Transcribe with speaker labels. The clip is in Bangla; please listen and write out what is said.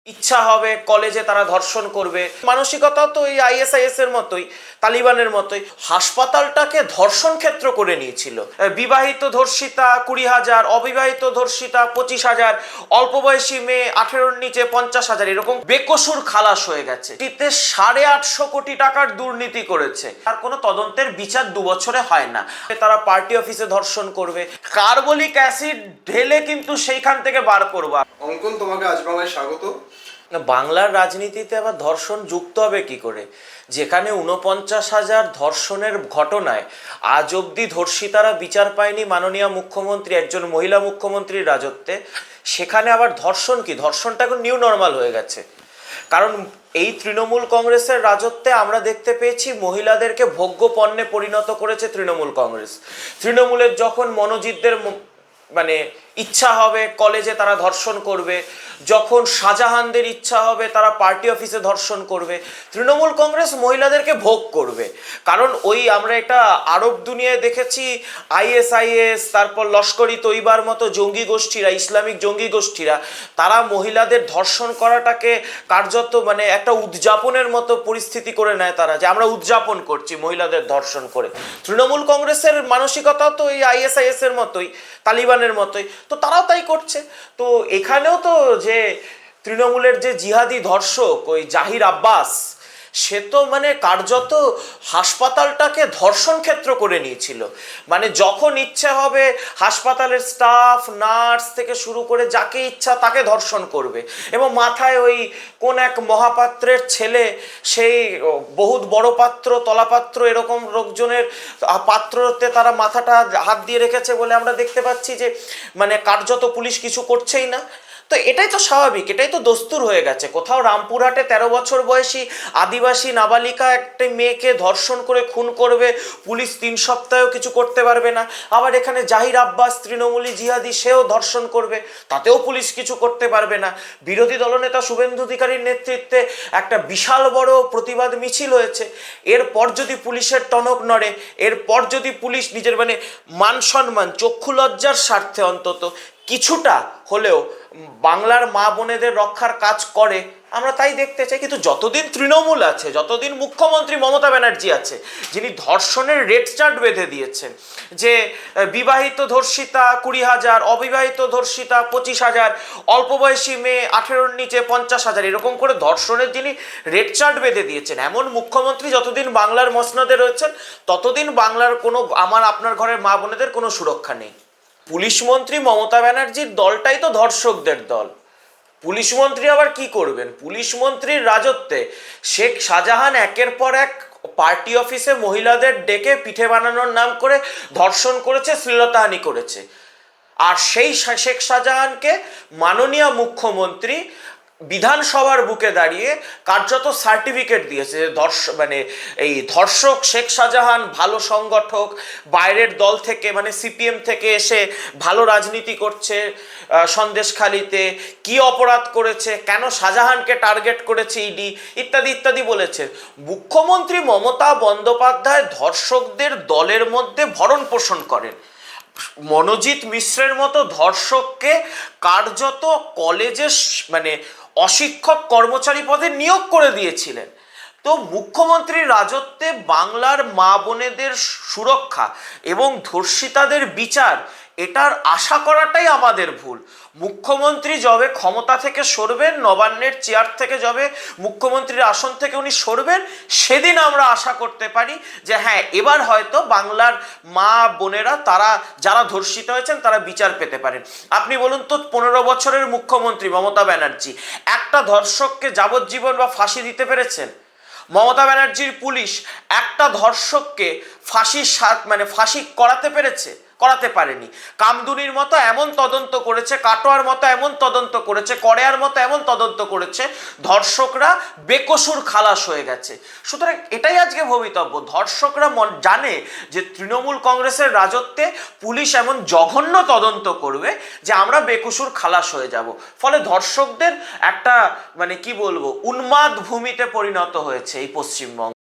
Speaker 1: ইচ্ছা হবে কলেজে তারা ধর্ষণ করবে। মানসিকতা তো এই আইএসআইএস এর মতোই, তালিবানের মতোই। হাসপাতালটাকে ধর্ষণ ক্ষেত্র করে নিয়েছিল। বিবাহিত ধর্ষিতা 20,000, অবিবাহিত ধর্ষিতা 25,000, অল্প বয়সী মেয়ে 18-র নিচে 50,000, এরকম বেকসুর খালাস হয়ে গেছে। এতে 850 কোটি টাকার দুর্নীতি করেছে, আর কোনো তদন্তের বিচার 2 বছরে হয় না। তারা পার্টি অফিসে ধর্ষণ করবে, কার্বলিক অ্যাসিড ঢেলে কিন্তু সেইখান থেকে বার করবা।
Speaker 2: অঙ্কন, তোমাকে আজ বাংলায় স্বাগত।
Speaker 1: বাংলার রাজনীতিতে আবার ধর্ষণ যুক্ত হবে কি করে? যেখানে 49,000 ধর্ষণের ঘটনায় আজ অব্দি ধর্ষিতারা বিচার পায়নি মাননীয় মুখ্যমন্ত্রী, একজন মহিলা মুখ্যমন্ত্রীর রাজত্বে, সেখানে আবার ধর্ষণ কি? ধর্ষণটা এখন নিউ নর্মাল হয়ে গেছে। কারণ এই তৃণমূল কংগ্রেসের রাজত্বে আমরা দেখতে পেয়েছি মহিলাদেরকে ভোগ্য পণ্যে পরিণত করেছে তৃণমূল কংগ্রেস। তৃণমূলের যখন মনোজিতদের মানে ইচ্ছা হবে কলেজে তারা ধর্ষণ করবে, যখন শাহজাহানদের ইচ্ছা হবে তারা পার্টি অফিসে ধর্ষণ করবে, তৃণমূল কংগ্রেস মহিলাদেরকে ভোগ করবে। কারণ ওই আমরা এটা আরব দুনিয়ায় দেখেছি, আইএসআইএস, তারপর লস্করি তৈবার মতো জঙ্গি গোষ্ঠীরা, ইসলামিক জঙ্গি গোষ্ঠীরা, তারা মহিলাদের ধর্ষণ করাটাকে কার্যত মানে একটা উদযাপনের মতো পরিস্থিতি করে নেয় তারা, যে আমরা উদযাপন করছি মহিলাদের ধর্ষণ করে। তৃণমূল কংগ্রেসের মানসিকতা তো এই আইএসআইএস এর মতোই, তালিবানের মতোই, তো তারাও তাই করছে। তো এখানেও তো যে তৃণমূলের যে জিহাদি ধর্ষক ওই জাহির আব্বাস, সে তো মানে কার্যত হাসপাতালটাকে ধর্ষণ ক্ষেত্র করে নিয়েছিল। মানে যখন ইচ্ছা হবে হাসপাতালের স্টাফ, নার্স থেকে শুরু করে যাকে ইচ্ছা তাকে ধর্ষণ করবে, এবং মাথায় ওই কোন এক মহাপাত্রের ছেলে, সেই বহুত বড় পাত্র, তলাপাত্র, এরকম লোকজনের পাত্রতে তারা মাথাটা হাত দিয়ে রেখেছে বলে আমরা দেখতে পাচ্ছি যে মানে কার্যত পুলিশ কিছু করছেই না। তো এটাই তো স্বাভাবিক, এটাই তো দস্তুর হয়ে গেছে। কোথাও রামপুরহাটে 13 বছর বয়সী আদিবাসী নাবালিকা একটা মেয়েকে ধর্ষণ করে খুন করবে, পুলিশ 3 সপ্তাহেও কিছু করতে পারবে না। আবার এখানে জাহির আব্বাস তৃণমূলী জিহাদি, সেও ধর্ষণ করবে, তাতেও পুলিশ কিছু করতে পারবে না। বিরোধী দলনেতা শুভেন্দু অধিকারীর নেতৃত্বে একটা বিশাল বড় প্রতিবাদ মিছিল হয়েছে। এরপর যদি পুলিশের টনক নড়ে, এরপর যদি পুলিশ নিজের মানে মান সম্মান, চক্ষু লজ্জার স্বার্থে অন্তত কিছুটা হলেও বাংলার মা বোনেদের রক্ষার কাজ করে, আমরা তাই দেখতে চাই। কিন্তু যতদিন তৃণমূল আছে, যতদিন মুখ্যমন্ত্রী মমতা ব্যানার্জি আছে, যিনি ধর্ষণের রেড চার্ট বেঁধে দিয়েছেন, যে বিবাহিত ধর্ষিতা 20,000, অবিবাহিত ধর্ষিতা 25,000, অল্প বয়সী মেয়ে 18-র নিচে 50,000, এরকম করে ধর্ষণের যিনি রেড চার্ট বেঁধে দিয়েছেন, এমন মুখ্যমন্ত্রী যতদিন বাংলার মসনদে রয়েছেন, ততদিন বাংলার কোনো আমার আপনার ঘরের মা বোনেদের কোনো সুরক্ষা নেই। পুলিশ মন্ত্রী মমতা ব্যানার্জির দলটাই তো ধর্ষকদের দল। পুলিশ মন্ত্রী আবার কি করবেন? পুলিশ মন্ত্রীর রাজত্বে শেখ শাহজাহান একের পর এক পার্টি অফিসে মহিলাদের ডেকে পিঠে বানানোর নাম করে ধর্ষণ করেছে, শ্লীলতাহানি করেছে। আর সেই শেখ শাহজাহানকে মাননীয় মুখ্যমন্ত্রী বিধানসভার বুকে দাঁড়িয়ে কার্যত সার্টিফিকেট দিয়েছে, মানে এই ধর্ষক শেখ শাহজাহান ভালো সংগঠক, বাইরের দল থেকে মানে সিপিএম থেকে এসে ভালো রাজনীতি করছে সন্দেশখালিতে, কি অপরাধ করেছে, কেন শাহজাহানকে টার্গেট করেছে ইডি, ইত্যাদি ইত্যাদি বলেছে। মুখ্যমন্ত্রী মমতা বন্দ্যোপাধ্যায় ধর্ষকদের দলের মধ্যে ভরণ পোষণ করেন। মনোজিৎ মিশ্রের মতো ধর্ষককে কার্যত কলেজে মানে অশিক্ষক কর্মচারী পদে নিয়োগ করে দিয়েছিলেন। তো মুখ্যমন্ত্রীর রাজত্বে বাংলার মা বোনেদের সুরক্ষা এবং ধর্ষিতাদের বিচার, এটার আশা করাটাই আমাদের ভুল। মুখ্যমন্ত্রী যবে ক্ষমতা থেকে সরবেন, নবান্নের চেয়ার থেকে যবে মুখ্যমন্ত্রীর আসন থেকে উনি সরবেন, সেদিন আমরা আশা করতে পারি যে হ্যাঁ, এবার হয়তো বাংলার মা বোনেরা, তারা যারা ধর্ষিত হয়েছেন, তারা বিচার পেতে পারেন। আপনি বলুন তো, 15 বছরের মুখ্যমন্ত্রী মমতা ব্যানার্জি একটা ধর্ষককে যাবজ্জীবন বা ফাঁসি দিতে পেরেছেন? মমতা ব্যানার্জির পুলিশ একটা ধর্ষককে ফাঁসি করাতে পেরেছে? করাতে পারেনি। কামদুনির মতো এমন তদন্ত করেছে, কাটোয়ার মতো এমন তদন্ত করেছে, করেয়ার মতো এমন তদন্ত করেছে, ধর্ষকরা বেকসুর খালাস হয়ে গেছে। সুতরাং এটাই আজকে ভবিতব্য। ধর্ষকরা জানে যে তৃণমূল কংগ্রেসের রাজত্বে পুলিশ এমন জঘন্য তদন্ত করবে যে আমরা বেকসুর খালাস হয়ে যাব। ফলে ধর্ষকদের একটা মানে কি বলবো, উন্মাদ ভূমিতে পরিণত হয়েছে এই পশ্চিমবঙ্গ।